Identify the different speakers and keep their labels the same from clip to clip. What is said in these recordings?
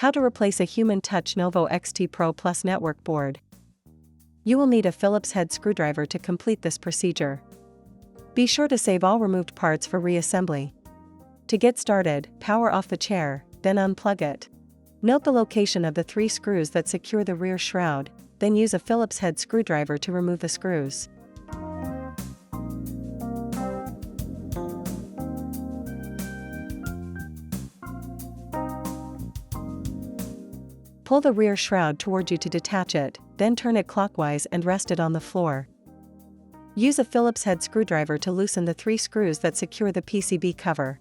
Speaker 1: How to replace a Human Touch Novo XT Pro Plus network board. You will need a Phillips head screwdriver to complete this procedure. Be sure to save all removed parts for reassembly. To get started, power off the chair, then unplug it. Note the location of the 3 screws that secure the rear shroud, then use a Phillips head screwdriver to remove the screws. Pull the rear shroud toward you to detach it, then turn it clockwise and rest it on the floor. Use a Phillips head screwdriver to loosen the 3 screws that secure the PCB cover.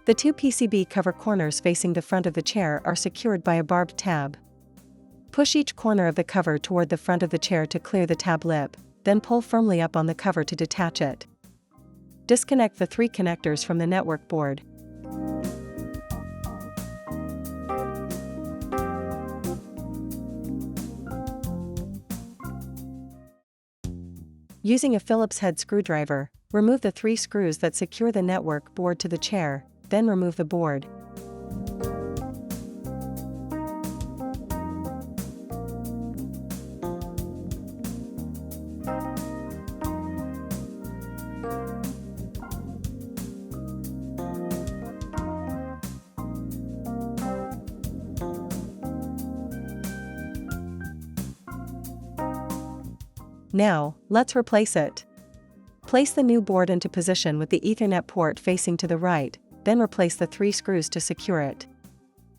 Speaker 1: The 2 PCB cover corners facing the front of the chair are secured by a barbed tab. Push each corner of the cover toward the front of the chair to clear the tab lip, then pull firmly up on the cover to detach it. Disconnect the 3 connectors from the network board. Using a Phillips head screwdriver, remove the 3 screws that secure the network board to the chair, then remove the board. Now, let's replace it. Place the new board into position with the Ethernet port facing to the right, then replace the 3 screws to secure it.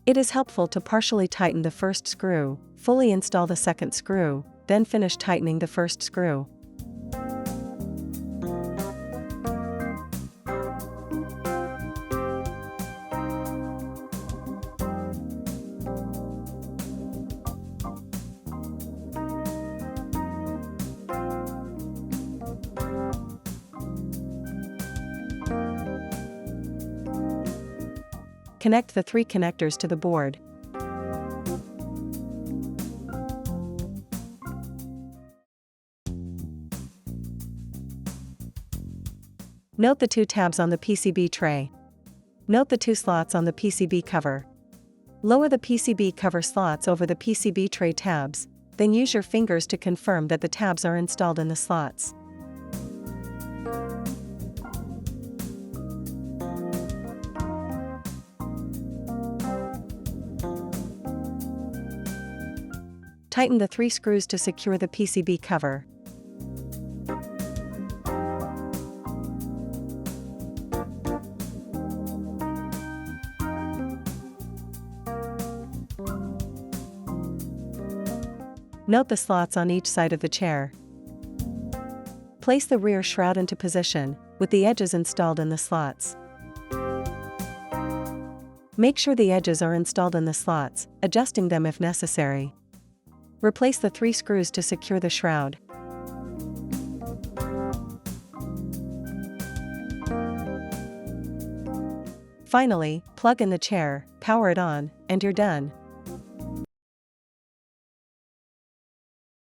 Speaker 1: It is helpful to partially tighten the first screw, fully install the second screw, then finish tightening the first screw. Connect the 3 connectors to the board. Note the 2 tabs on the PCB tray. Note the 2 slots on the PCB cover. Lower the PCB cover slots over the PCB tray tabs, then use your fingers to confirm that the tabs are installed in the slots. Tighten the 3 screws to secure the PCB cover. Note the slots on each side of the chair. Place the rear shroud into position, with the edges installed in the slots. Make sure the edges are installed in the slots, adjusting them if necessary. Replace the 3 screws to secure the shroud. Finally, plug in the chair, power it on, and you're done.